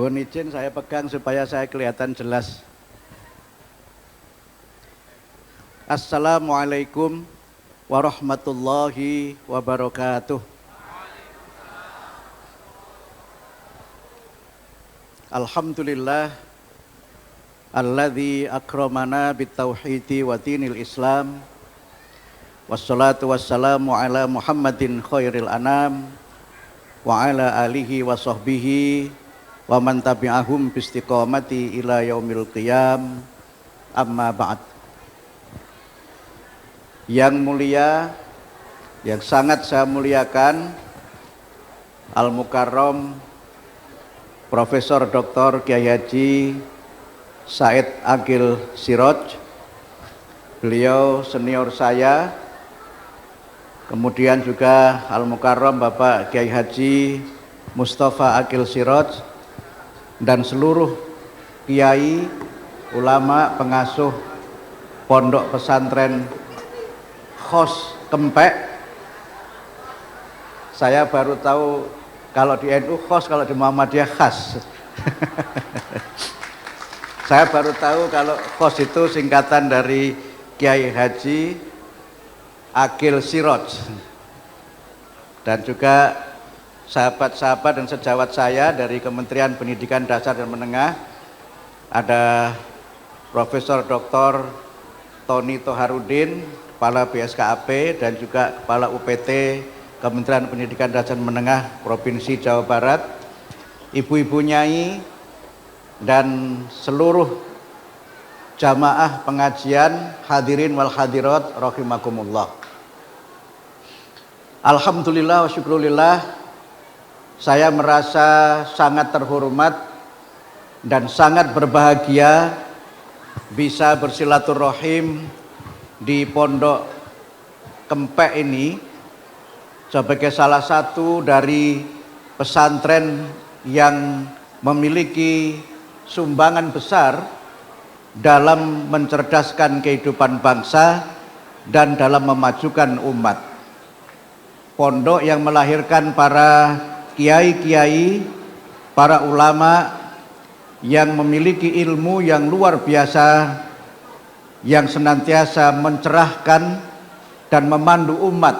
Mohon izin saya pegang supaya saya kelihatan jelas. Assalamualaikum warahmatullahi wabarakatuh. Alhamdulillah alladzi akramana bitauhidi wa dinil Islam. Wassalatu wassalamu ala Muhammadin khairil anam wa ala alihi wa sahbihi wa man tabi'ahum bistiqamati ila yaumil qiyam. Amma ba'd. Yang mulia, yang sangat saya muliakan, Al-Mukarram Profesor Dr. Kiai Haji Said Aqil Siraj. Beliau senior saya. Kemudian juga Al-Mukarram Bapak Kiai Haji Mustafa Aqil Siraj dan seluruh kiai, ulama, pengasuh pondok pesantren Khos Kempek. Saya baru tahu kalau di NU Khos, kalau di Muhammadiyah khas. Saya baru tahu kalau Khos itu singkatan dari Kiai Haji Aqil Siraj. Dan juga sahabat-sahabat dan sejawat saya dari Kementerian Pendidikan Dasar dan Menengah, ada Profesor Dr. Tony Toharudin, Kepala BSKAP, dan juga Kepala UPT Kementerian Pendidikan Dasar dan Menengah Provinsi Jawa Barat, ibu-ibu nyai, dan seluruh jamaah pengajian, hadirin wal hadirat rahimakumullah. Alhamdulillah wa syukrulillah, saya merasa sangat terhormat dan sangat berbahagia bisa bersilaturahim di Pondok Kempek ini sebagai salah satu dari pesantren yang memiliki sumbangan besar dalam mencerdaskan kehidupan bangsa dan dalam memajukan umat. Pondok yang melahirkan para kiai-kiai, para ulama yang memiliki ilmu yang luar biasa, yang senantiasa mencerahkan dan memandu umat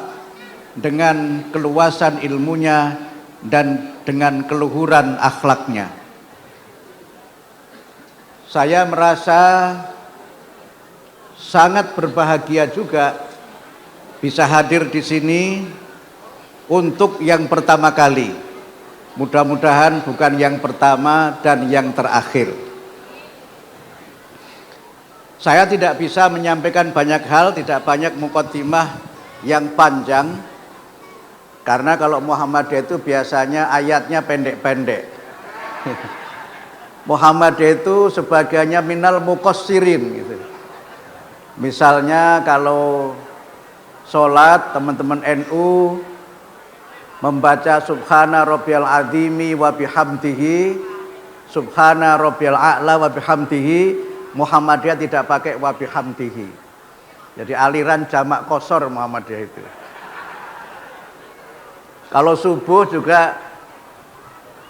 dengan keluasan ilmunya dan dengan keluhuran akhlaknya. Saya merasa sangat berbahagia juga bisa hadir di sini untuk yang pertama kali. Mudah-mudahan bukan yang pertama dan yang terakhir. Saya tidak bisa menyampaikan banyak hal, tidak banyak muqaddimah yang panjang, karena kalau Muhammadiyah itu biasanya ayatnya pendek-pendek. Muhammadiyah itu sebagainya minal muqassirin gitu. Misalnya kalau sholat, teman-teman NU membaca subhana rabbiyal azimi wa bihamdihi, subhana rabbiyal a'la wa bihamdihi, Muhammadiyah tidak pakai wa bihamdihi. Jadi aliran jamak qosor Muhammadiyah itu. Kalau subuh juga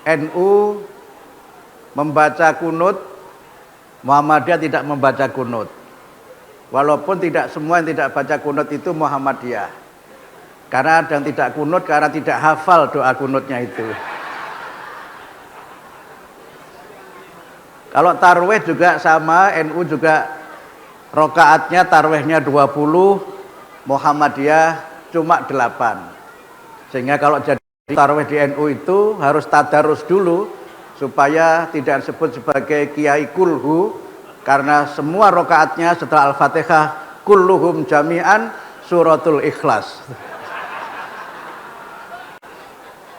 NU membaca kunut, Muhammadiyah tidak membaca kunut. Walaupun tidak semua yang tidak baca kunut itu Muhammadiyah. Karena ada yang tidak kunut karena tidak hafal doa kunutnya itu. Kalau tarwih juga sama, NU juga rokaatnya tarwihnya 20, Muhammadiyah cuma 8. Sehingga kalau jadi tarwih di NU itu harus tadarus dulu supaya tidak disebut sebagai kiai kulhu, karena semua rokaatnya setelah Al-Fatihah kulluhum jami'an suratul Ikhlas.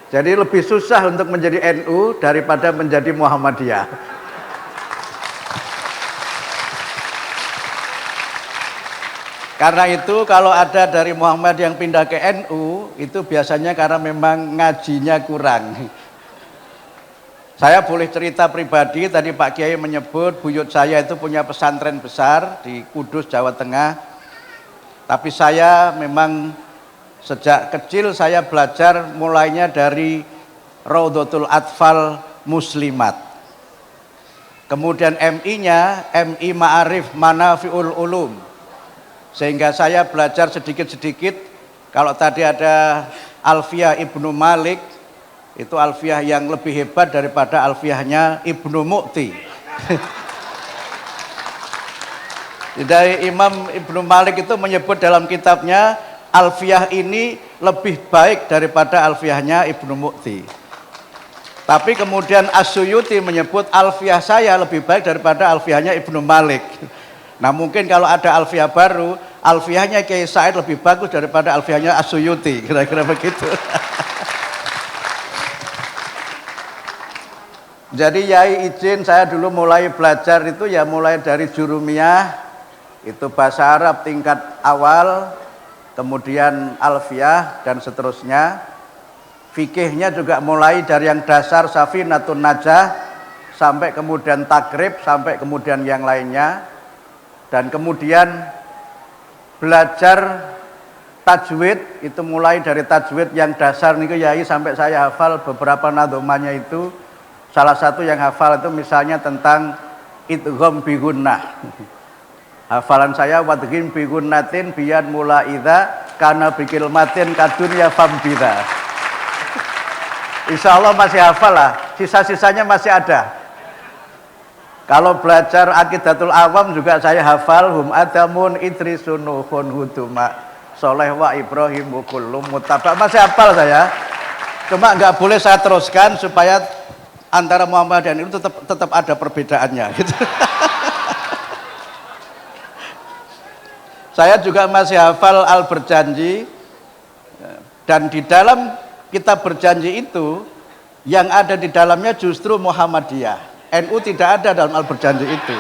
Jadi lebih susah untuk menjadi NU daripada menjadi Muhammadiyah. Karena itu kalau ada dari Muhammad yang pindah ke NU, itu biasanya karena memang ngajinya kurang. Saya boleh cerita pribadi, tadi Pak Kiai menyebut buyut saya itu punya pesantren besar di Kudus, Jawa Tengah. Tapi saya memang sejak kecil saya belajar mulainya dari Raudhatul Atfal Muslimat. Kemudian MI-nya, MI Ma'arif Manafi'ul Ulum. Sehingga saya belajar sedikit-sedikit. Kalau tadi ada Alfiyah Ibnu Malik, itu Alfiyah yang lebih hebat daripada Alfiyahnya Ibnu Mu'ti. Dari Imam Ibnu Malik itu menyebut dalam kitabnya, Alfiyah ini lebih baik daripada Alfiyahnya Ibnu Mu'ti. Tapi kemudian As-Suyuti menyebut Alfiyah saya lebih baik daripada Alfiyahnya Ibnu Malik. Nah mungkin kalau ada Alfiyah baru, Alfiyahnya Kiai Said lebih bagus daripada Alfiyahnya As-Suyuti, kira-kira begitu. Jadi Yai izin saya dulu mulai belajar itu ya mulai dari Jurumiyah, itu bahasa Arab tingkat awal, kemudian Alfiyah dan seterusnya. Fikihnya juga mulai dari yang dasar Safinatun Najah sampai kemudian Takrib sampai kemudian yang lainnya, dan kemudian belajar tajwid itu mulai dari tajwid yang dasar niku Yai sampai saya hafal beberapa nadhomanya itu. Salah satu yang hafal itu misalnya tentang idgham bi gunnah. Hafalan saya wadghim bi gunnatin biyan mula idza kana bikil matin kadunya fambida. Insya Allah masih hafal lah, sisa-sisanya masih ada. Kalau belajar Aqidatul Awam juga saya hafal, hum adamun idrisun nuhun huduma soleh wa ibrahim kullum mutabak, masih hafal saya. Cuma nggak boleh saya teruskan supaya antara Muhammad dan itu tetap ada perbedaannya gitu. Saya juga masih hafal Al-Berjanji, dan di dalam kitab berjanji itu yang ada di dalamnya justru Muhammadiyah. NU tidak ada dalam Al-Berjanji itu.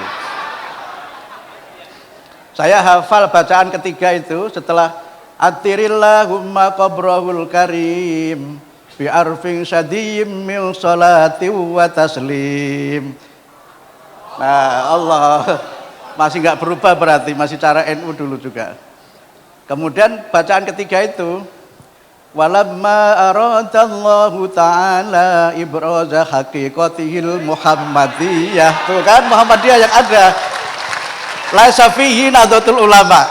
Saya hafal bacaan ketiga itu setelah atirillahumma qabrahul karim bi arfin syadiyim min salati wa taslim. Nah Allah masih nggak berubah, berarti masih cara NU dulu juga. Kemudian bacaan ketiga itu walamma aradallahu ta'ala ibraza haqiqatihil muhammadiyah. Tuh kan Muhammadiyah yang ada, laisa fihi nadhatul ulama.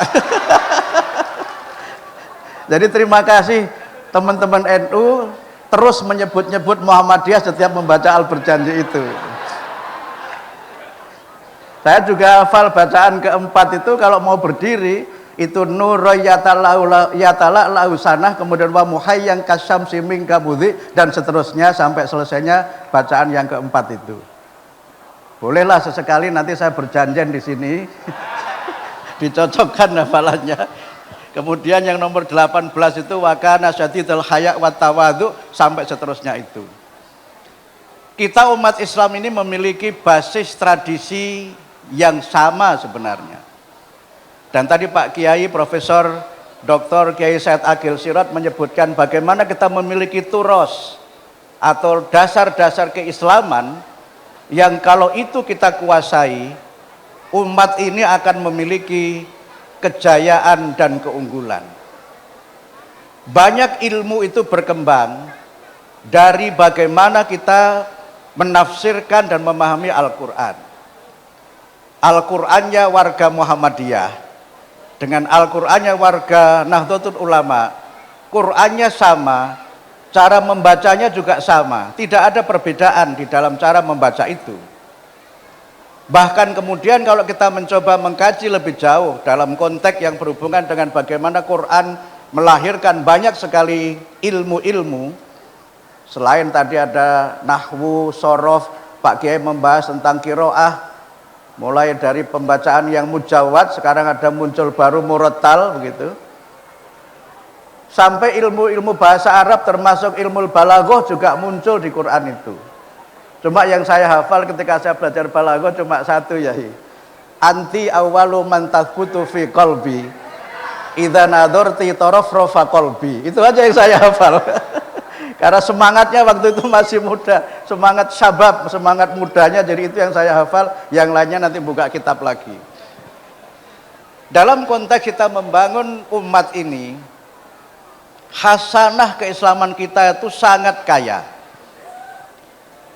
Jadi terima kasih teman-teman NU terus menyebut-nyebut Muhammadiyah setiap membaca Al-Berjanji itu. Saya juga hafal bacaan keempat itu kalau mau berdiri itu nur yatala lausanah, kemudian wa muhayyan kasyamsi min kabudhi, dan seterusnya sampai selesainya bacaan yang keempat itu. Bolehlah sesekali nanti saya berjanjian di sini dicocokkan hafalannya. Kemudian yang nomor 18 itu wa kana syadidul haya' wat tawadhu sampai seterusnya itu. Kita umat Islam ini memiliki basis tradisi yang sama sebenarnya. Dan tadi Pak Kiai Profesor Dr. Kiai Said Agil Sirot menyebutkan bagaimana kita memiliki turos atau dasar-dasar keislaman yang kalau itu kita kuasai, umat ini akan memiliki kejayaan dan keunggulan. Banyak ilmu itu berkembang dari bagaimana kita menafsirkan dan memahami Al-Quran. Al-Qurannya warga Muhammadiyah dengan Al-Qur'annya warga Nahdlatul Ulama, Qur'annya sama, cara membacanya juga sama, tidak ada perbedaan di dalam cara membaca itu. Bahkan kemudian kalau kita mencoba mengkaji lebih jauh dalam konteks yang berhubungan dengan bagaimana Quran melahirkan banyak sekali ilmu-ilmu, selain tadi ada nahwu, sorof, Pak Kiai membahas tentang qiraah, mulai dari pembacaan yang mujawad, sekarang ada muncul baru murattal begitu, sampai ilmu-ilmu bahasa Arab termasuk ilmu balaghah juga muncul di Quran itu. Cuma yang saya hafal ketika saya belajar balaghah cuma satu, Yai. Anti awwalu man tathbutu fi qalbi idza nadharti tarafrafa qalbi. Itu aja yang saya hafal. Karena semangatnya waktu itu masih muda, semangat syabab, semangat mudanya, jadi itu yang saya hafal, yang lainnya nanti buka kitab lagi. Dalam konteks kita membangun umat ini, hasanah keislaman kita itu sangat kaya.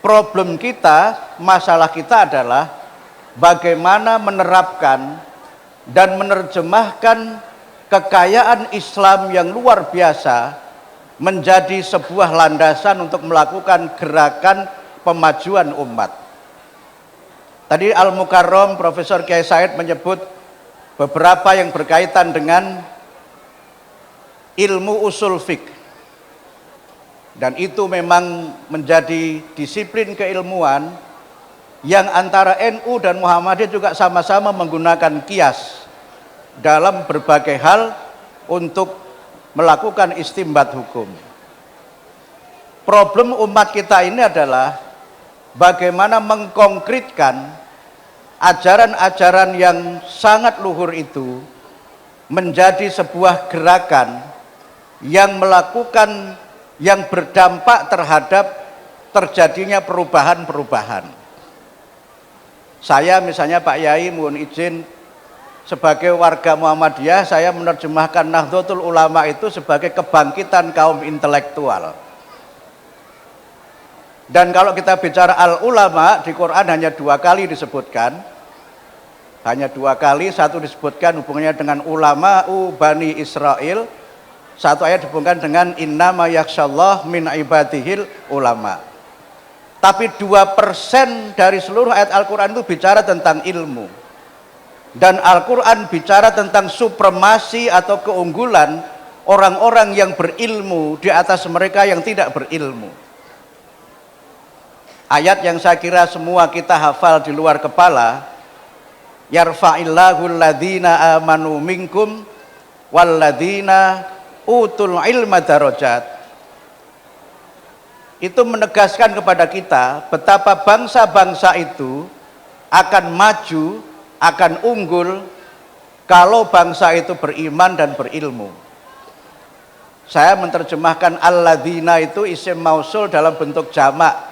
Problem kita, masalah kita adalah bagaimana menerapkan dan menerjemahkan kekayaan Islam yang luar biasa menjadi sebuah landasan untuk melakukan gerakan pemajuan umat. Tadi Al-Mukarram Profesor Kiai Said menyebut beberapa yang berkaitan dengan ilmu usul fiqh. Dan itu memang menjadi disiplin keilmuan yang antara NU dan Muhammadiyah juga sama-sama menggunakan kias dalam berbagai hal untuk melakukan istimbat hukum. Problem umat kita ini adalah bagaimana mengkonkretkan ajaran-ajaran yang sangat luhur itu menjadi sebuah gerakan yang melakukan, yang berdampak terhadap terjadinya perubahan-perubahan. Saya misalnya Pak Yai mohon izin sebagai warga Muhammadiyah, saya menerjemahkan Nahdlatul Ulama itu sebagai kebangkitan kaum intelektual. Dan kalau kita bicara al-ulama di Quran hanya 2 kali disebutkan. Hanya 2 kali, satu disebutkan hubungannya dengan ulama'u Bani Israel, satu ayat dihubungkan dengan innama yakhsyallah min ibadihil ulama. Tapi 2% dari seluruh ayat Al-Quran itu bicara tentang ilmu. Dan Al-Quran bicara tentang supremasi atau keunggulan orang-orang yang berilmu di atas mereka yang tidak berilmu. Ayat yang saya kira semua kita hafal di luar kepala, yarfa'illahu alladhina amanu minkum walladhina utul ilma darajat. Itu menegaskan kepada kita betapa bangsa-bangsa itu akan maju, akan unggul kalau bangsa itu beriman dan berilmu. Saya menerjemahkan alladzina itu isim mausul dalam bentuk jamak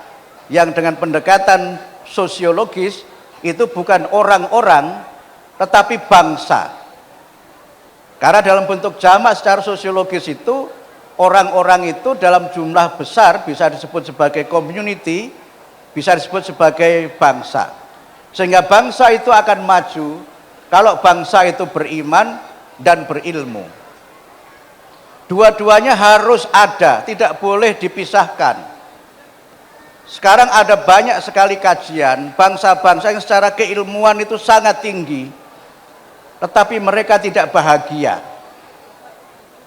yang dengan pendekatan sosiologis itu bukan orang-orang tetapi bangsa. Karena dalam bentuk jamak secara sosiologis itu orang-orang itu dalam jumlah besar bisa disebut sebagai community, bisa disebut sebagai bangsa. Sehingga bangsa itu akan maju kalau bangsa itu beriman dan berilmu. Dua-duanya harus ada, tidak boleh dipisahkan. Sekarang ada banyak sekali kajian bangsa-bangsa yang secara keilmuan itu sangat tinggi, tetapi mereka tidak bahagia.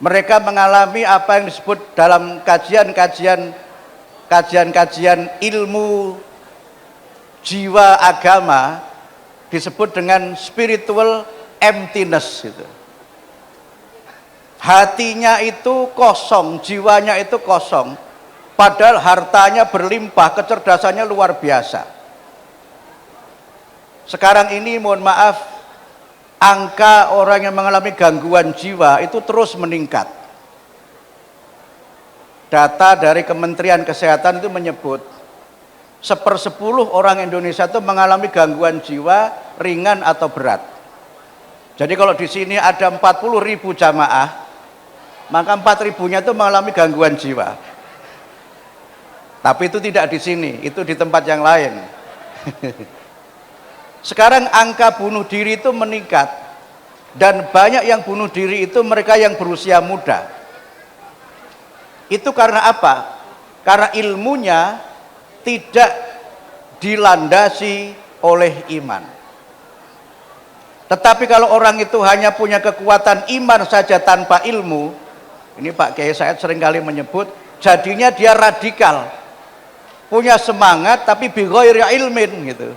Mereka mengalami apa yang disebut dalam kajian-kajian ilmu jiwa agama disebut dengan spiritual emptiness gitu. Hatinya itu kosong, jiwanya itu kosong, padahal hartanya berlimpah, kecerdasannya luar biasa. Sekarang ini mohon maaf, angka orang yang mengalami gangguan jiwa itu terus meningkat. Data dari Kementerian Kesehatan itu menyebut 1/10 orang Indonesia itu mengalami gangguan jiwa ringan atau berat. Jadi kalau di sini ada 40.000 jamaah, maka 4.000-nya itu mengalami gangguan jiwa. Tapi itu tidak di sini, itu di tempat yang lain. Sekarang angka bunuh diri itu meningkat, dan banyak yang bunuh diri itu mereka yang berusia muda. Itu karena apa? Karena ilmunya tidak dilandasi oleh iman. Tetapi kalau orang itu hanya punya kekuatan iman saja tanpa ilmu, ini Pak Kiai Said seringkali menyebut, jadinya dia radikal, punya semangat tapi bi ghairi ilmin gitu.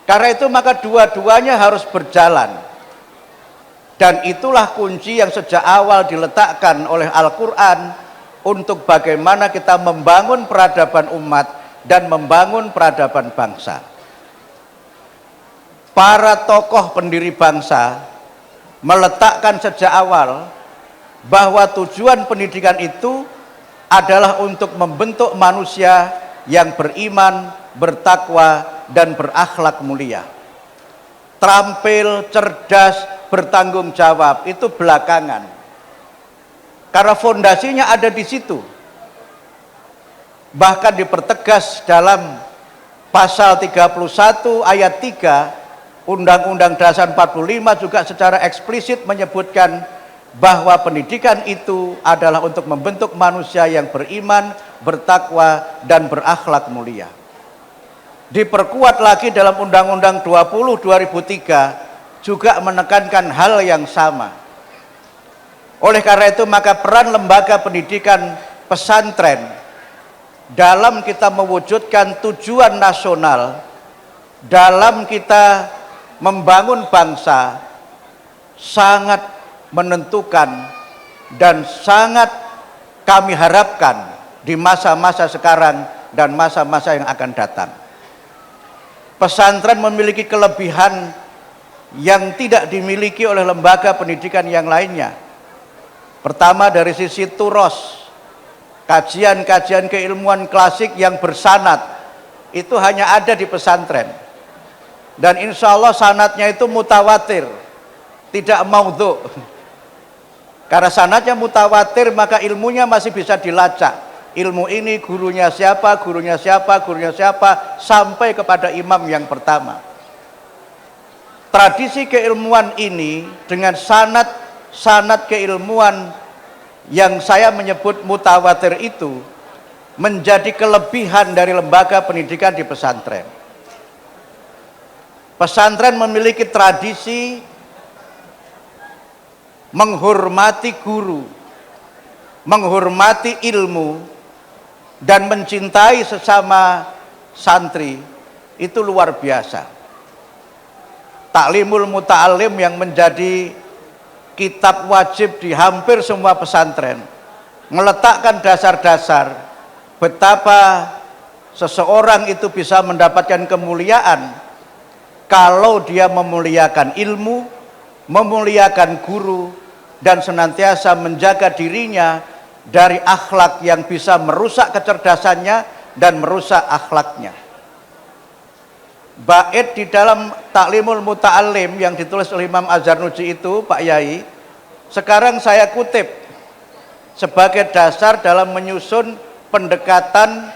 Karena itu maka dua-duanya harus berjalan. Dan itulah kunci yang sejak awal diletakkan oleh Al-Quran untuk bagaimana kita membangun peradaban umat dan membangun peradaban bangsa. Para tokoh pendiri bangsa meletakkan sejak awal bahwa tujuan pendidikan itu adalah untuk membentuk manusia yang beriman, bertakwa, dan berakhlak mulia. Terampil, cerdas, bertanggung jawab itu belakangan. Karena fondasinya ada di situ. bahkan dipertegas dalam pasal 31 ayat 3 Undang-Undang Dasar 45 juga secara eksplisit menyebutkan bahwa pendidikan itu adalah untuk membentuk manusia yang beriman, bertakwa, dan berakhlak mulia. Diperkuat lagi dalam Undang-Undang 20 2003 juga menekankan hal yang sama. Oleh karena itu maka peran lembaga pendidikan pesantren dalam kita mewujudkan tujuan nasional, dalam kita membangun bangsa sangat menentukan dan sangat kami harapkan di masa-masa sekarang dan masa-masa yang akan datang. Pesantren memiliki kelebihan yang tidak dimiliki oleh lembaga pendidikan yang lainnya. Pertama, dari sisi turos, kajian-kajian keilmuan klasik yang bersanad itu hanya ada di pesantren, dan insya Allah sanadnya itu mutawatir, tidak maudhu. Karena sanadnya mutawatir maka ilmunya masih bisa dilacak. Ilmu ini gurunya siapa, gurunya siapa, gurunya siapa, sampai kepada imam yang pertama. Tradisi keilmuan ini dengan sanad keilmuan yang saya menyebut mutawatir itu menjadi kelebihan dari lembaga pendidikan di pesantren. Pesantren memiliki tradisi menghormati guru, menghormati ilmu, dan mencintai sesama santri itu luar biasa. Taklimul Muta'alim yang menjadi kitab wajib di hampir semua pesantren meletakkan dasar-dasar betapa seseorang itu bisa mendapatkan kemuliaan kalau dia memuliakan ilmu, memuliakan guru, dan senantiasa menjaga dirinya dari akhlak yang bisa merusak kecerdasannya dan merusak akhlaknya. Bait di dalam Taklimul Muta'alim yang ditulis oleh Imam Az-Zarnuji itu, Pak Yai, sekarang saya kutip sebagai dasar dalam menyusun pendekatan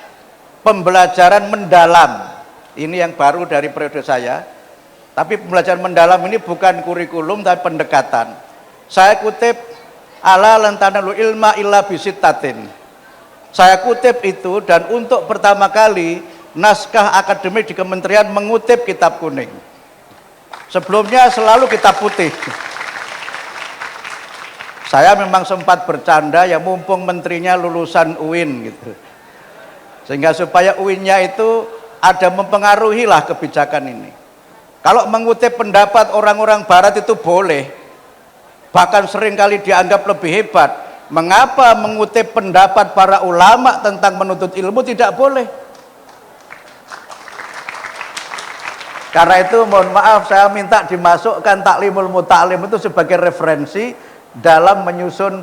pembelajaran mendalam. Ini yang baru dari periode saya. Tapi pembelajaran mendalam ini bukan kurikulum tapi pendekatan. Saya kutip ala lantanalul ilma illa bisittatin. Saya kutip itu, dan untuk pertama kali naskah akademik di kementerian mengutip kitab kuning. Sebelumnya selalu kitab putih. Saya memang sempat bercanda ya, mumpung menterinya lulusan UIN gitu. Sehingga supaya UIN-nya itu ada mempengaruhi lah kebijakan ini. Kalau mengutip pendapat orang-orang barat itu boleh, bahkan seringkali dianggap lebih hebat. Mengapa mengutip pendapat para ulama tentang menuntut ilmu tidak boleh? Karena itu mohon maaf, saya minta dimasukkan Taklimul Muta'alim itu sebagai referensi dalam menyusun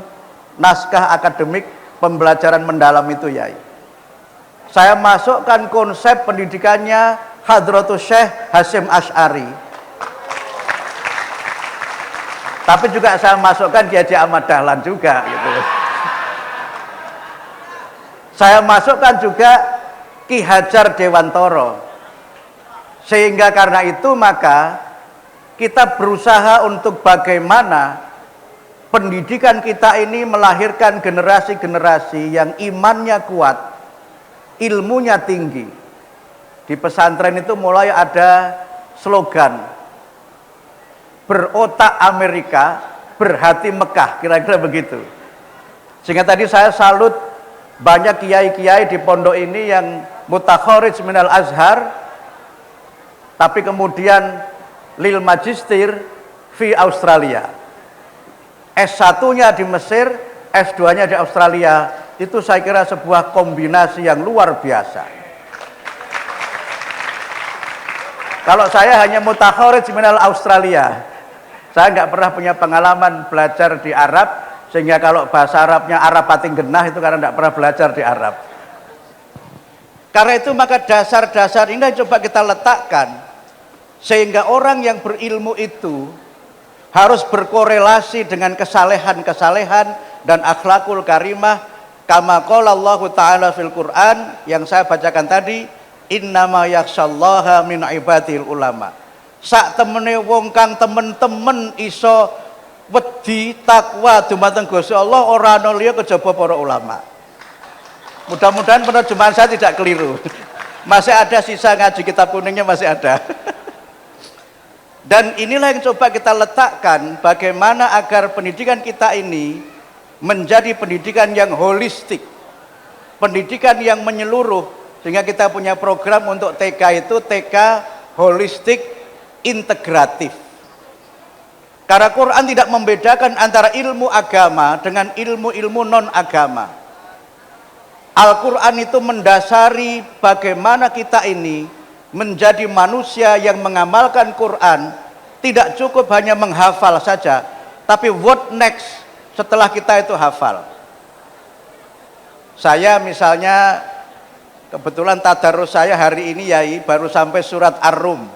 naskah akademik pembelajaran mendalam itu, Yai. Saya masukkan konsep pendidikannya Hadratus Syekh Hasyim Asy'ari. Tapi juga saya masukkan Kiai Haji Ahmad Dahlan juga gitu. Saya masukkan juga Ki Hajar Dewantoro. Sehingga karena itu maka kita berusaha untuk bagaimana pendidikan kita ini melahirkan generasi-generasi yang imannya kuat, ilmunya tinggi. Di pesantren itu mulai ada slogan berotak Amerika, berhati Mekah, kira-kira begitu. Sehingga tadi saya salut banyak kiai-kiai di pondok ini yang mutakharij minal Azhar, tapi kemudian lil magister di Australia. S1-nya di Mesir, S2-nya di Australia. Itu saya kira sebuah kombinasi yang luar biasa. Kalau saya hanya mutakharij minal Australia, saya nggak pernah punya pengalaman belajar di Arab, sehingga kalau bahasa Arabnya Arab pating genah itu karena nggak pernah belajar di Arab. Karena itu maka dasar-dasar ini coba kita letakkan, sehingga orang yang berilmu itu harus berkorelasi dengan kesalehan-kesalehan dan akhlakul karimah Kama qala Allah Ta'ala fil Quran, yang saya bacakan tadi, innama yakhsyallaha min ibadil ulama. Sak temene wong kang temen-temen iso wedi takwa dumateng Gusti Allah ora ana liya kejaba para ulama. Mudah-mudahan penerjemahan saya tidak keliru. Masih ada sisa ngaji kitab kuningnya, masih ada. Dan inilah yang coba kita letakkan, bagaimana agar pendidikan kita ini menjadi pendidikan yang holistik, pendidikan yang menyeluruh, sehingga kita punya program untuk TK itu TK holistik integratif. Karena Quran tidak membedakan antara ilmu agama dengan ilmu-ilmu non-agama. Al-Quran itu mendasari bagaimana kita ini menjadi manusia yang mengamalkan Quran. Tidak cukup hanya menghafal saja, tapi what next setelah kita itu hafal. Saya misalnya, kebetulan tadarus saya hari ini Yai baru sampai surat Ar-Rum.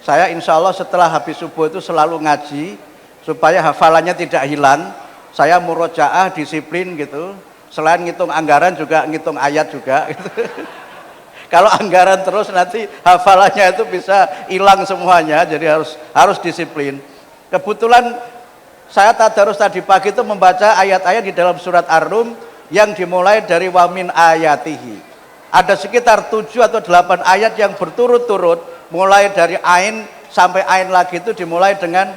Saya insya Allah setelah habis subuh itu selalu ngaji supaya hafalannya tidak hilang. Saya murojaah disiplin gitu. Selain ngitung anggaran juga ngitung ayat juga gitu. Kalau anggaran terus nanti hafalannya itu bisa hilang semuanya, jadi harus disiplin. Kebetulan saya tadarus tadi pagi itu membaca ayat-ayat di dalam surat Ar-Rum yang dimulai dari wamin ayatihi. Ada sekitar 7 atau 8 ayat yang berturut-turut, mulai dari ain sampai ain lagi itu dimulai dengan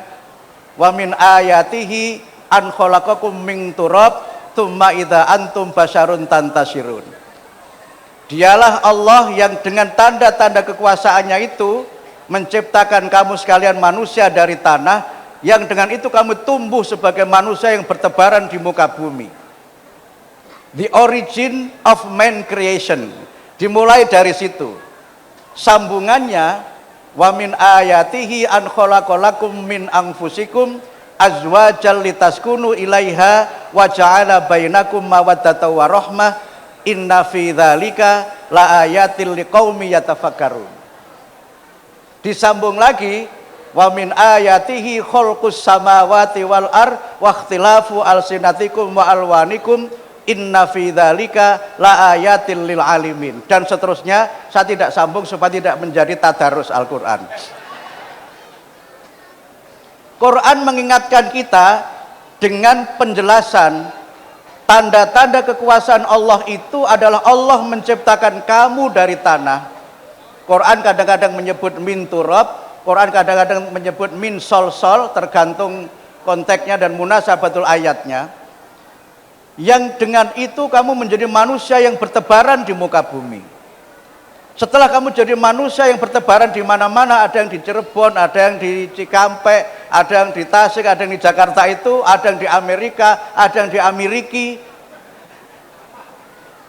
wamin ayatihi an khalaqakum min turab tsumma idza antum basyarun tantasirun. Dialah Allah yang dengan tanda-tanda kekuasaannya itu menciptakan kamu sekalian manusia dari tanah, yang dengan itu kamu tumbuh sebagai manusia yang bertebaran di muka bumi. The origin of man creation dimulai dari situ. Sambungannya wa min ayatihi an khalaqalakum min anfusikum azwajal litaskunu ilaiha wa ja'ala bainakum mawaddatan wa rahmah inna fi dzalika la ayatil liqaumi yatafakkarun. Disambung lagi wa min ayatihi khalqus samawati wal ar wa ikhtilafu alsinatikum wa alwanikum inna fi dzalika la ayatil lil alimin, dan seterusnya. Saya tidak sambung supaya tidak menjadi tadarus Al-Qur'an. Quran mengingatkan kita dengan penjelasan tanda-tanda kekuasaan Allah itu adalah Allah menciptakan kamu dari tanah. Quran kadang-kadang menyebut min turab, Quran kadang-kadang menyebut min sol-sol, tergantung konteksnya dan munasabatul ayatnya. Yang dengan itu kamu menjadi manusia yang bertebaran di muka bumi. Setelah kamu jadi manusia yang bertebaran di mana-mana, ada yang di Cirebon, ada yang di Cikampek, ada yang di Tasik, ada yang di Jakarta itu, ada yang di Amerika, ada yang di Ameriki.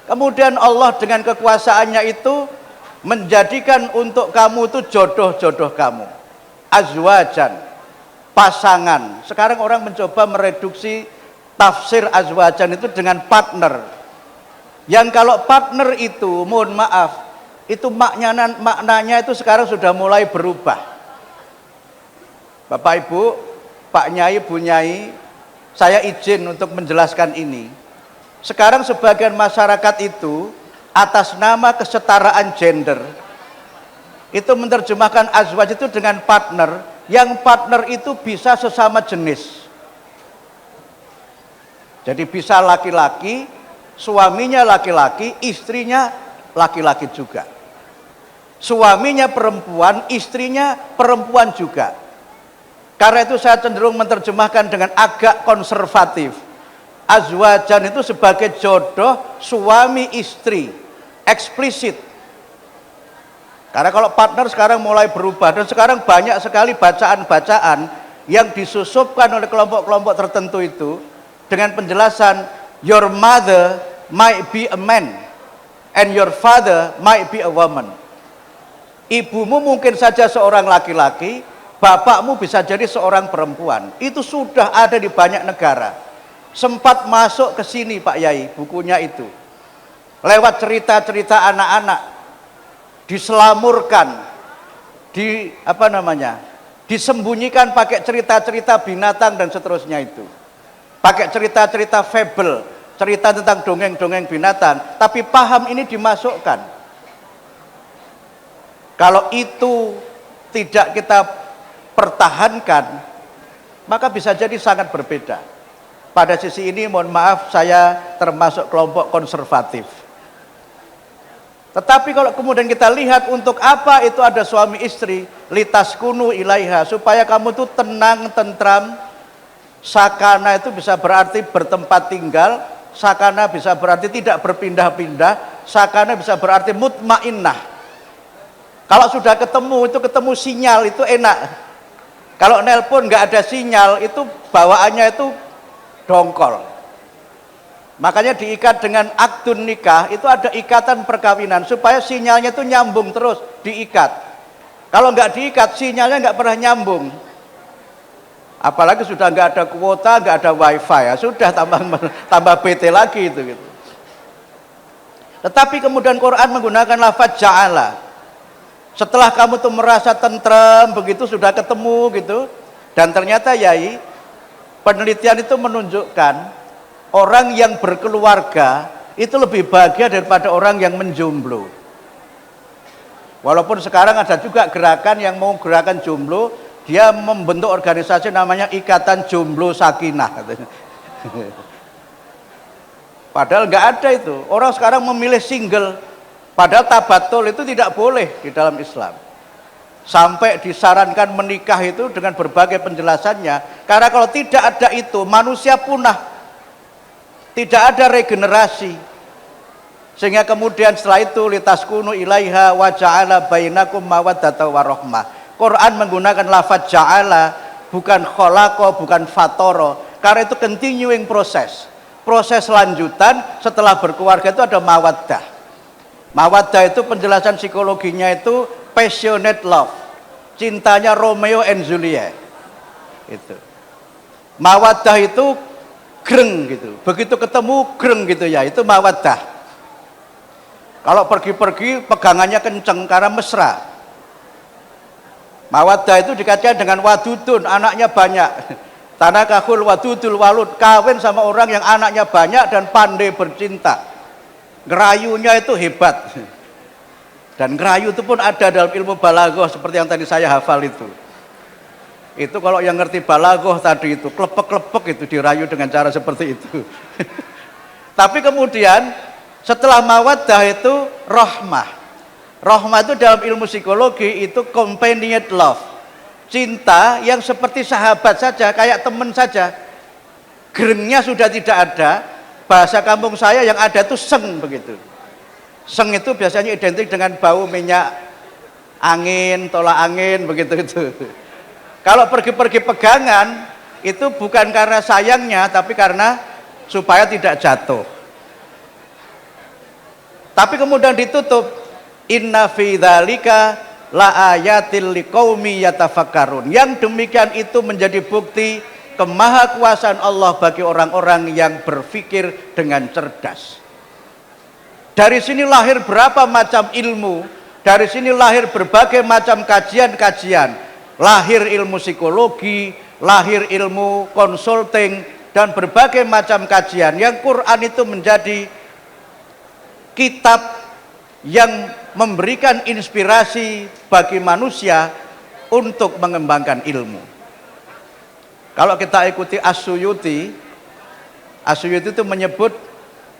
Kemudian Allah dengan kekuasaannya itu menjadikan untuk kamu itu jodoh-jodoh kamu. Azwajan, pasangan. Sekarang orang mencoba mereduksi tafsir azwajan itu dengan partner. Yang kalau partner itu, mohon maaf, itu maknanya itu sekarang sudah mulai berubah. Bapak Ibu, Pak Nyai, Bu Nyai, saya izin untuk menjelaskan ini. Sekarang sebagian masyarakat itu atas nama kesetaraan gender itu menerjemahkan azwaj itu dengan partner, yang partner itu bisa sesama jenis. Jadi bisa laki-laki, suaminya laki-laki, istrinya laki-laki juga. Suaminya perempuan, istrinya perempuan juga. Karena itu saya cenderung menerjemahkan dengan agak konservatif. Azwajan itu sebagai jodoh suami istri, eksplisit. Karena kalau partner sekarang mulai berubah, dan sekarang banyak sekali bacaan-bacaan yang disusupkan oleh kelompok-kelompok tertentu itu dengan penjelasan your mother might be a man and your father might be a woman. Ibumu mungkin saja seorang laki-laki, bapakmu bisa jadi seorang perempuan. Itu sudah ada di banyak negara. Sempat masuk ke sini Pak Yai, bukunya itu. Lewat cerita-cerita anak-anak, diselamurkan, disembunyikan pakai cerita-cerita binatang dan seterusnya itu. Pakai cerita-cerita fable, cerita tentang dongeng-dongeng binatang, tapi paham ini dimasukkan. Kalau itu tidak kita pertahankan, maka bisa jadi sangat berbeda. Pada sisi ini mohon maaf, saya termasuk kelompok konservatif. Tetapi kalau kemudian kita lihat untuk apa itu ada suami istri, litaskunu ilaiha, supaya kamu tuh tenang, tentram. Sakana itu bisa berarti bertempat tinggal, sakana bisa berarti tidak berpindah-pindah, sakana bisa berarti mutmainnah. Kalau sudah ketemu, itu ketemu sinyal, itu enak. Kalau nelpon nggak ada sinyal, itu bawaannya itu dongkol. Makanya diikat dengan akdun nikah, itu ada ikatan perkawinan supaya sinyalnya itu nyambung terus, diikat. Kalau nggak diikat, sinyalnya nggak pernah nyambung. Apalagi sudah nggak ada kuota, nggak ada wifi, ya sudah tambah PT lagi itu gitu. Tetapi kemudian Quran menggunakan lafaz ja'ala. Setelah kamu tuh merasa tentrem begitu, sudah ketemu gitu, dan ternyata yai, penelitian itu menunjukkan orang yang berkeluarga itu lebih bahagia daripada orang yang menjomblo. Walaupun sekarang ada juga gerakan yang mau gerakan jomblo, dia membentuk organisasi namanya Ikatan Jomblo Sakinah. Padahal nggak ada itu. Orang sekarang memilih single. Padahal tabatul itu tidak boleh di dalam Islam. Sampai disarankan menikah itu dengan berbagai penjelasannya. Karena kalau tidak ada itu, manusia punah. Tidak ada regenerasi. Sehingga kemudian setelah itu litaskunu ilaiha wa ja'ala bainakum mawaddatan warahmah. Quran menggunakan lafaz ja'ala, bukan khalaqa, bukan fatoro, karena itu continuing proses. Proses lanjutan setelah berkeluarga itu ada mawaddah. Mawaddah itu penjelasan psikologinya itu passionate love. Cintanya Romeo and Juliet. Itu. Mawaddah itu greng gitu. Begitu ketemu greng gitu ya, itu mawaddah. Kalau pergi-pergi pegangannya kenceng karena mesra. Mawaddah itu dikaitkan dengan wadudun, anaknya banyak. Tanakahul wadudul walud, kawin sama orang yang anaknya banyak dan pandai bercinta. Ngerayunya itu hebat. Dan ngerayu itu pun ada dalam ilmu balaghah seperti yang tadi saya hafal itu. Itu kalau yang ngerti balaghah tadi itu, klepek-klepek itu dirayu dengan cara seperti itu. Tapi kemudian setelah mawaddah itu rahmah. Rahmah itu dalam ilmu psikologi itu companionate love. Cinta yang seperti sahabat saja, kayak teman saja. Gerengnya sudah tidak ada. Bahasa kampung saya yang ada itu seng begitu. Seng itu biasanya identik dengan bau minyak angin, tolak angin begitu itu. Kalau pergi-pergi pegangan itu bukan karena sayangnya, tapi karena supaya tidak jatuh. Tapi kemudian ditutup. Inna fi dzalika la ayatil liqaumi yatafakkarun. Yang demikian itu menjadi bukti kemahakuasaan Allah bagi orang-orang yang berpikir dengan cerdas. Dari sini lahir berapa macam ilmu, dari sini lahir berbagai macam kajian-kajian. Lahir ilmu psikologi, lahir ilmu konsulting, dan berbagai macam kajian. Yang Quran itu menjadi kitab yang memberikan inspirasi bagi manusia untuk mengembangkan ilmu. Kalau kita ikuti As-Suyuti itu menyebut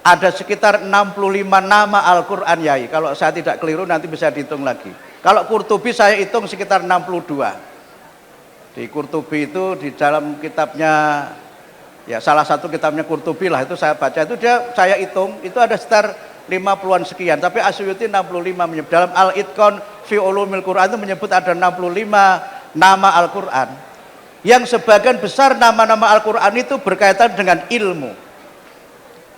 ada sekitar 65 nama Al-Quran yai. Kalau saya tidak keliru nanti bisa dihitung lagi. Kalau Qurtubi saya hitung sekitar 62. Di Qurtubi itu di dalam kitabnya, ya salah satu kitabnya Qurtubi lah, itu saya baca, itu saya hitung itu ada sekitar 50-an sekian, tapi As-Suyuti 65 menyebut. Dalam Al-Itqan fi Ulumil Quran itu menyebut ada 65 nama Al-Quran. Yang sebagian besar nama-nama Al-Quran itu berkaitan dengan ilmu.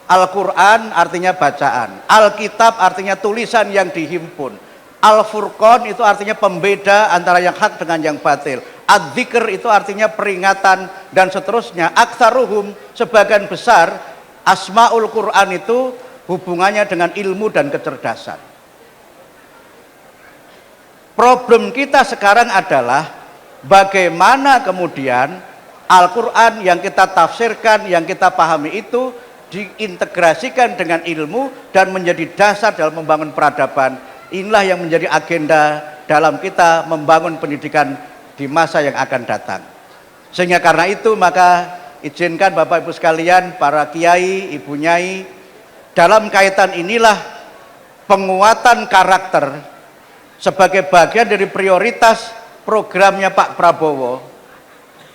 Al-Quran artinya bacaan, Alkitab artinya tulisan yang dihimpun, Al-Furqan itu artinya pembeda antara yang hak dengan yang batil, Ad-Dzikr itu artinya peringatan, dan seterusnya. Aktsaruhum, sebagian besar Asmaul Quran itu hubungannya dengan ilmu dan kecerdasan. Problem kita sekarang adalah bagaimana kemudian Al-Quran yang kita tafsirkan, yang kita pahami itu diintegrasikan dengan ilmu dan menjadi dasar dalam membangun peradaban. Inilah yang menjadi agenda dalam kita membangun pendidikan di masa yang akan datang. Sehingga karena itu maka izinkan Bapak Ibu sekalian, para kiai, ibu nyai, dalam kaitan inilah penguatan karakter sebagai bagian dari prioritas programnya Pak Prabowo,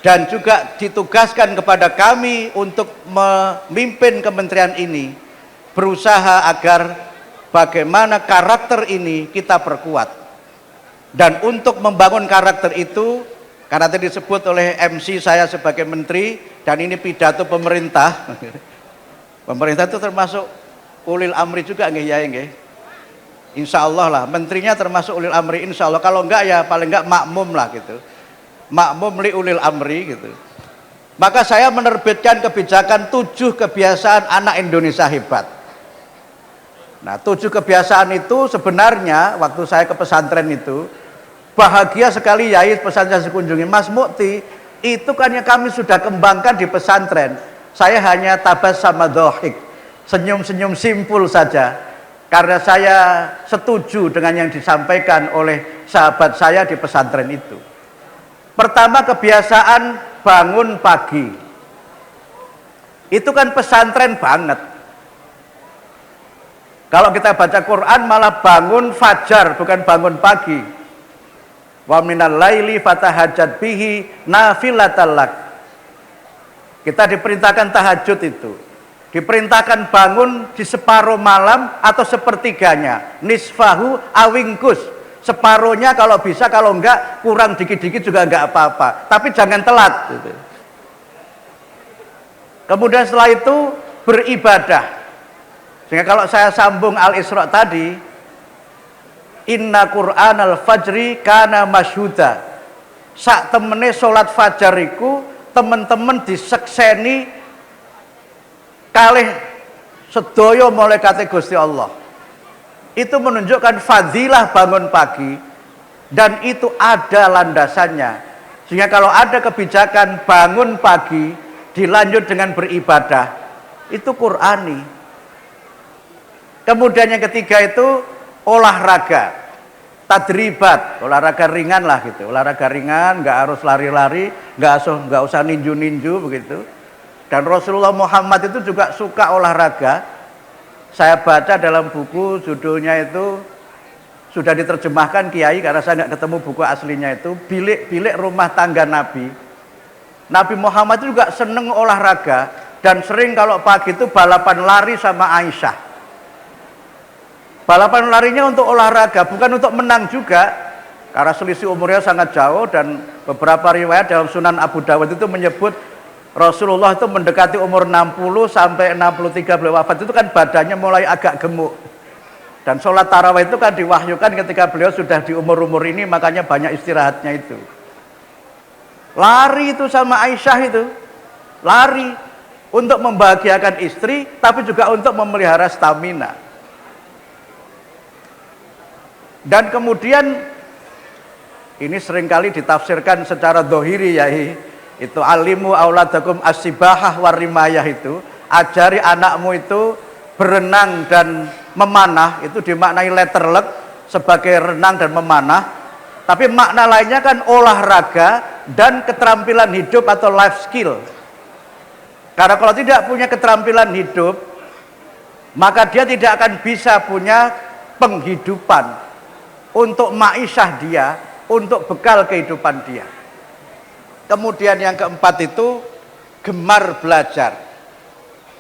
dan juga ditugaskan kepada kami untuk memimpin kementerian ini, berusaha agar bagaimana karakter ini kita perkuat. Dan untuk membangun karakter itu, karena tadi disebut oleh MC saya sebagai menteri, dan ini pidato pemerintah, pemerintah itu termasuk ulil amri juga nggih ya nggih. Insya Allah lah, menterinya termasuk ulil amri, insya Allah. Kalau enggak ya paling enggak makmum lah gitu, makmum li ulil amri gitu. Maka saya menerbitkan kebijakan 7 kebiasaan anak Indonesia hebat. Nah 7 kebiasaan itu sebenarnya waktu saya ke pesantren itu, bahagia sekali Yai pesantren saya kunjungi, Mas Mukti, itu kan yang kami sudah kembangkan di pesantren. Saya hanya tabas sama dohik, senyum-senyum simpul saja, karena saya setuju dengan yang disampaikan oleh sahabat saya di pesantren itu. Pertama, kebiasaan bangun pagi. Itu kan pesantren banget. Kalau kita baca Quran malah bangun fajar, bukan bangun pagi. Wa minal laili fatahajjat bihi nafilatan lak. Kita diperintahkan tahajud itu. Diperintahkan bangun di separuh malam atau sepertiganya, nisfahu awingkus, separuhnya kalau bisa, kalau enggak kurang dikit-dikit juga enggak apa-apa, tapi jangan telat gitu. Kemudian setelah itu beribadah, sehingga kalau saya sambung Al-Isra tadi, inna Qur'an al-fajri kana masyhuda, sak temene sholat fajariku teman-teman disekseni kalih sedaya malaikate Gusti Allah. Itu menunjukkan fadilah bangun pagi, dan itu ada landasannya. Sehingga kalau ada kebijakan bangun pagi dilanjut dengan beribadah, itu Qur'ani. Kemudian yang ketiga itu olahraga, tadribat, olahraga ringan lah gitu, olahraga ringan, nggak harus lari-lari, nggak usah ninju-ninju begitu. Dan Rasulullah Muhammad itu juga suka olahraga. Saya baca dalam buku, judulnya itu sudah diterjemahkan Kiai, karena saya nggak ketemu buku aslinya itu, Bilik-bilik Rumah Tangga Nabi. Nabi Muhammad itu juga seneng olahraga, dan sering kalau pagi itu balapan lari sama Aisyah. Balapan larinya untuk olahraga, bukan untuk menang juga, karena selisih umurnya sangat jauh. Dan beberapa riwayat dalam Sunan Abu Dawud itu menyebut Rasulullah itu mendekati umur 60 sampai 63 beliau wafat, itu kan badannya mulai agak gemuk. Dan sholat tarawih itu kan diwahyukan ketika beliau sudah di umur-umur ini, makanya banyak istirahatnya itu. Lari itu sama Aisyah itu, lari untuk membahagiakan istri, tapi juga untuk memelihara stamina. Dan kemudian ini seringkali ditafsirkan secara dohiri ya, itu alimu auladakum as-sibahah warimayah, itu ajari anakmu itu berenang dan memanah, itu dimaknai letterlek sebagai renang dan memanah, tapi makna lainnya kan olahraga dan keterampilan hidup atau life skill. Karena kalau tidak punya keterampilan hidup, maka dia tidak akan bisa punya penghidupan untuk ma'isyah dia, untuk bekal kehidupan dia. Kemudian yang keempat itu gemar belajar.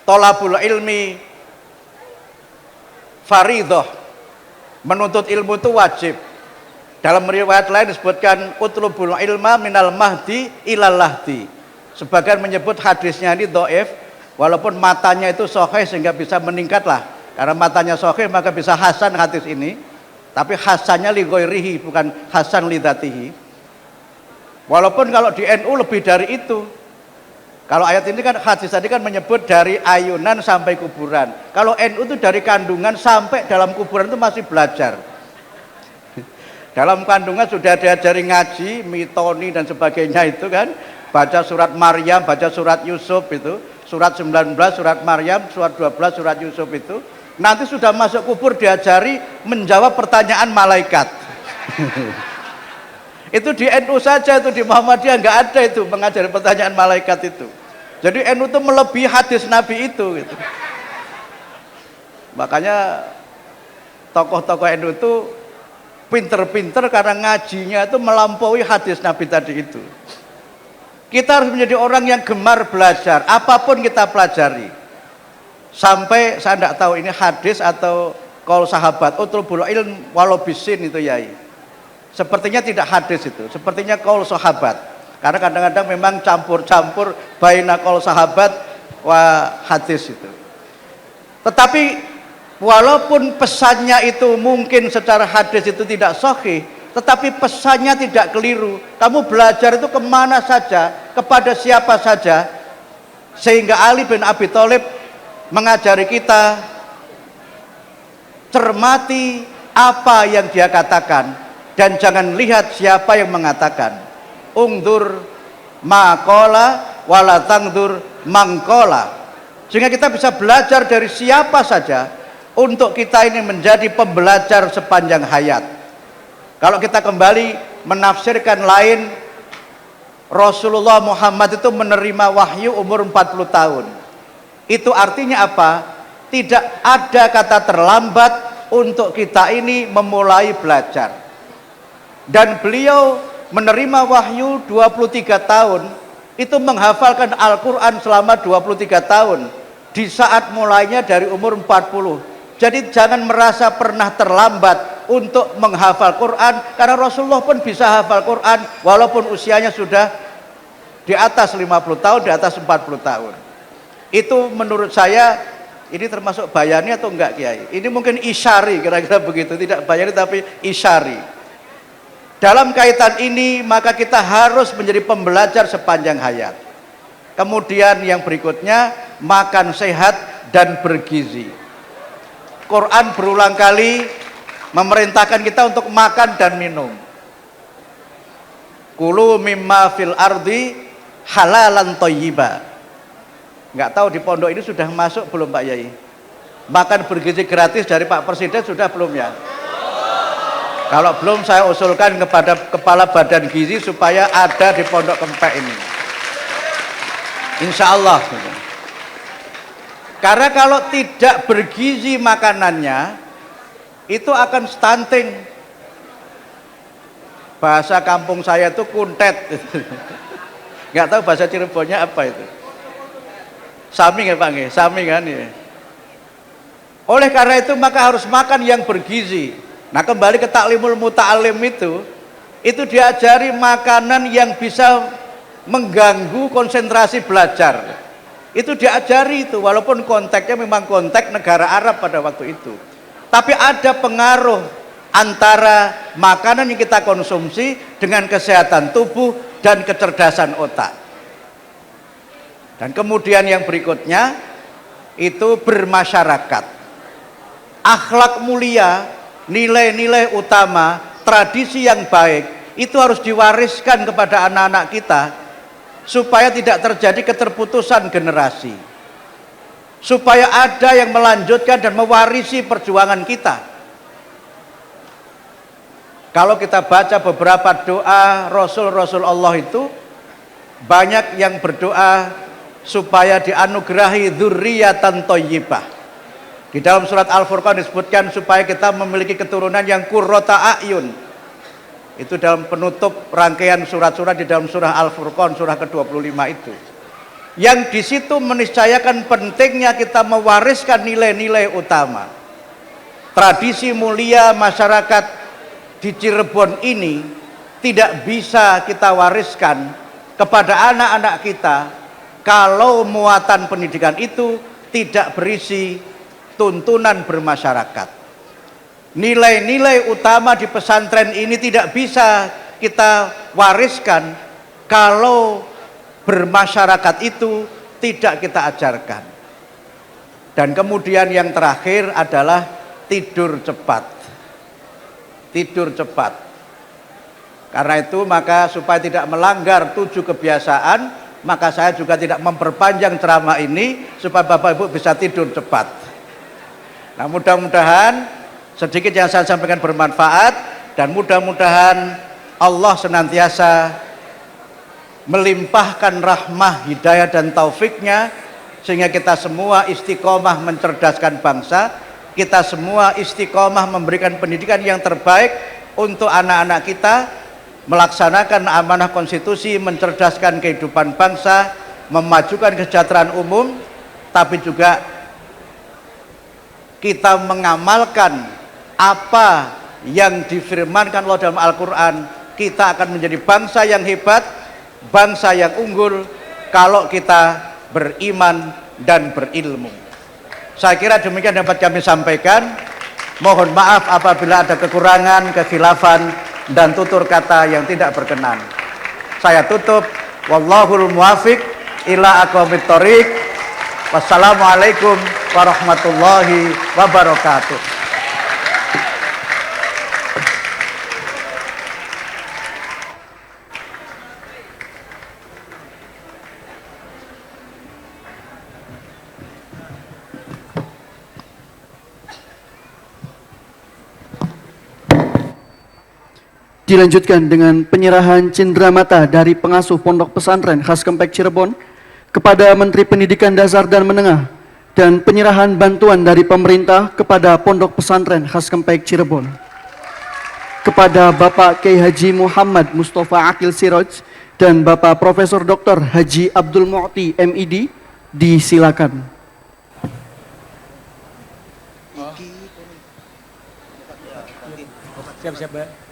Tolabul ilmi faridhah, menuntut ilmu itu wajib. Dalam riwayat lain disebutkan utlubul ilma minal mahdi ilal lahdi. Sebagian menyebut hadisnya ini dhaif, walaupun matanya itu sahih sehingga bisa meningkatlah. Karena matanya sahih maka bisa hasan hadis ini. Tapi hasannya li ghairihi, bukan hasan li dzatihi. Walaupun kalau di NU lebih dari itu. Kalau ayat ini kan hadis tadi kan menyebut dari ayunan sampai kuburan. Kalau NU itu dari kandungan sampai dalam kuburan itu masih belajar. Dalam kandungan sudah diajari ngaji, mitoni dan sebagainya itu kan, baca surat Maryam, baca surat Yusuf itu. surat 19, surat Maryam, surat 12, surat Yusuf itu, nanti sudah masuk kubur diajari menjawab pertanyaan malaikat. Itu di NU saja, itu di Muhammadiyah nggak ada itu mengajari pertanyaan malaikat itu. Jadi NU itu melebihi hadis Nabi itu gitu. Makanya tokoh-tokoh NU itu pinter-pinter karena ngajinya itu melampaui hadis Nabi tadi itu. Kita harus menjadi orang yang gemar belajar, apapun kita pelajari. Sampai saya tidak tahu ini hadis atau qaul sahabat, utlubul ilm walau bisin itu yai. Sepertinya tidak hadis itu, sepertinya qaul sahabat. Karena kadang-kadang memang campur-campur baina qaul sahabat wa hadis itu. Tetapi walaupun pesannya itu mungkin secara hadis itu tidak sahih, tetapi pesannya tidak keliru. Kamu belajar itu kemana saja, kepada siapa saja, sehingga Ali bin Abi Thalib mengajari kita cermati apa yang dia katakan dan jangan lihat siapa yang mengatakan. Ungdur maqala wala tangdur mangqala. Sehingga kita bisa belajar dari siapa saja untuk kita ini menjadi pembelajar sepanjang hayat. Kalau kita kembali menafsirkan lain, Rasulullah Muhammad itu menerima wahyu umur 40 tahun. Itu artinya apa? Tidak ada kata terlambat untuk kita ini memulai belajar. Dan beliau menerima wahyu 23 tahun, itu menghafalkan Al-Quran selama 23 tahun. Di saat mulainya dari umur 40. Jadi jangan merasa pernah terlambat untuk menghafal Quran, karena Rasulullah pun bisa hafal Quran walaupun usianya sudah di atas 50 tahun, di atas 40 tahun. Itu menurut saya ini termasuk bayani atau enggak Kiai? Ini mungkin isyari, kira-kira begitu, tidak bayani tapi isyari. Dalam kaitan ini maka kita harus menjadi pembelajar sepanjang hayat. Kemudian yang berikutnya, makan sehat dan bergizi. Quran berulang kali memerintahkan kita untuk makan dan minum. Kulu mimma fil ardi halalan thayyiba. Nggak tahu di pondok ini sudah masuk belum Pak Yai? Makan bergizi gratis dari Pak Presiden sudah belum ya? Kalau belum, saya usulkan kepada Kepala Badan Gizi supaya ada di Pondok Kempek ini. Insya Allah. Karena kalau tidak bergizi makanannya, itu akan stunting. Bahasa kampung saya itu kuntet. Nggak tahu bahasa Cirebonnya apa itu. Sami ya Pak nggih? Sami kan ya. Oleh karena itu maka harus makan yang bergizi. Nah kembali ke taklimul muta'alim itu diajari makanan yang bisa mengganggu konsentrasi belajar. Itu diajari itu, walaupun konteksnya memang konteks negara Arab pada waktu itu. Tapi ada pengaruh antara makanan yang kita konsumsi dengan kesehatan tubuh dan kecerdasan otak. Dan kemudian yang berikutnya itu bermasyarakat. Akhlak mulia, nilai-nilai utama, tradisi yang baik itu harus diwariskan kepada anak-anak kita supaya tidak terjadi keterputusan generasi, supaya ada yang melanjutkan dan mewarisi perjuangan kita. Kalau kita baca beberapa doa Rasul-Rasul Allah itu, banyak yang berdoa supaya dianugerahi dzurriyyatan thayyibah. Di dalam surat Al-Furqan disebutkan supaya kita memiliki keturunan yang qurrata a'yun. Itu dalam penutup rangkaian surat-surat di dalam surah Al-Furqan, surah ke-25 itu. Yang di situ meniscayakan pentingnya kita mewariskan nilai-nilai utama. Tradisi mulia masyarakat di Cirebon ini tidak bisa kita wariskan kepada anak-anak kita kalau muatan pendidikan itu tidak berisi tuntunan bermasyarakat. Nilai-nilai utama di pesantren ini tidak bisa kita wariskan kalau bermasyarakat itu tidak kita ajarkan. Dan kemudian yang terakhir adalah tidur cepat. Tidur cepat. Karena itu maka supaya tidak melanggar 7 kebiasaan, maka saya juga tidak memperpanjang ceramah ini supaya Bapak Ibu bisa tidur cepat. Nah, mudah-mudahan sedikit yang saya sampaikan bermanfaat, dan mudah-mudahan Allah senantiasa melimpahkan rahmah, hidayah dan taufiknya, sehingga kita semua istiqomah mencerdaskan bangsa, kita semua istiqomah memberikan pendidikan yang terbaik untuk anak-anak kita, melaksanakan amanah konstitusi, mencerdaskan kehidupan bangsa, memajukan kesejahteraan umum, tapi juga kita mengamalkan apa yang difirmankan Allah dalam Al-Quran. Kita akan menjadi bangsa yang hebat, bangsa yang unggul kalau kita beriman dan berilmu. Saya kira demikian dapat kami sampaikan. Mohon maaf apabila ada kekurangan, kekhilafan dan tutur kata yang tidak berkenan. Saya tutup. Wallahul muwafiq ila aqwamit thoriq. Wassalamualaikum warahmatullahi wabarakatuh. Dilanjutkan dengan penyerahan cenderamata dari pengasuh Pondok Pesantren Khas Kempek Cirebon kepada Menteri Pendidikan Dasar dan Menengah, dan penyerahan bantuan dari pemerintah kepada Pondok Pesantren Khas Kempek Cirebon. Kepada Bapak Kiai Haji Muhammad Mustafa Akil Siroj dan Bapak Profesor Dr. Haji Abdul Mu'ti MID, disilakan. Siap-siap,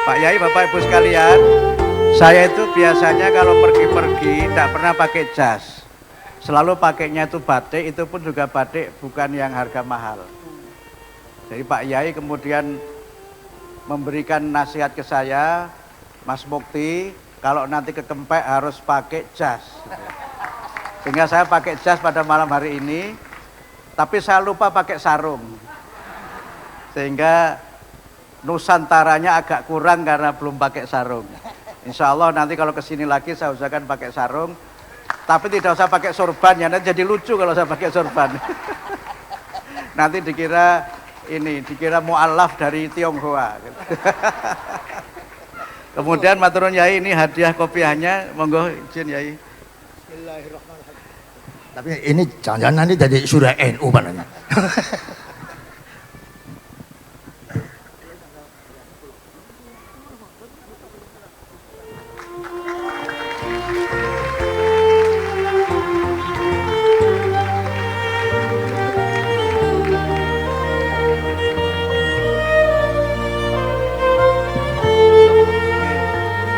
Pak Yai, Bapak Ibu sekalian, saya itu biasanya kalau pergi-pergi tidak pernah pakai jas. Selalu pakainya itu batik, itu pun juga batik bukan yang harga mahal. Jadi Pak Yai kemudian memberikan nasihat ke saya, Mas Mukti, kalau nanti ke Kempek harus pakai jas. Sehingga saya pakai jas pada malam hari ini, tapi saya lupa pakai sarung. Sehingga Nusantaranya agak kurang karena belum pakai sarung. Insya Allah nanti kalau kesini lagi saya usahakan pakai sarung. Tapi tidak usah pakai sorban ya, nanti jadi lucu kalau saya pakai sorban. Nanti dikira mu'alaf dari Tionghoa. Kemudian maturun Yai, ini hadiah kopiahnya, monggo izin Yai. Bismillahirrahmanirrahim. Tapi ini jangan-jangan nanti jadi surah NU pananya.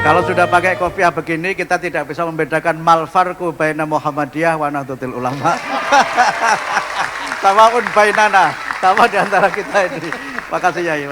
Kalau sudah pakai kopiah begini, kita tidak bisa membedakan malfarku baina Muhammadiyah wa Nahdlatul Ulama. Tawaun bainana, sama di antara kita ini. Makasih Yai.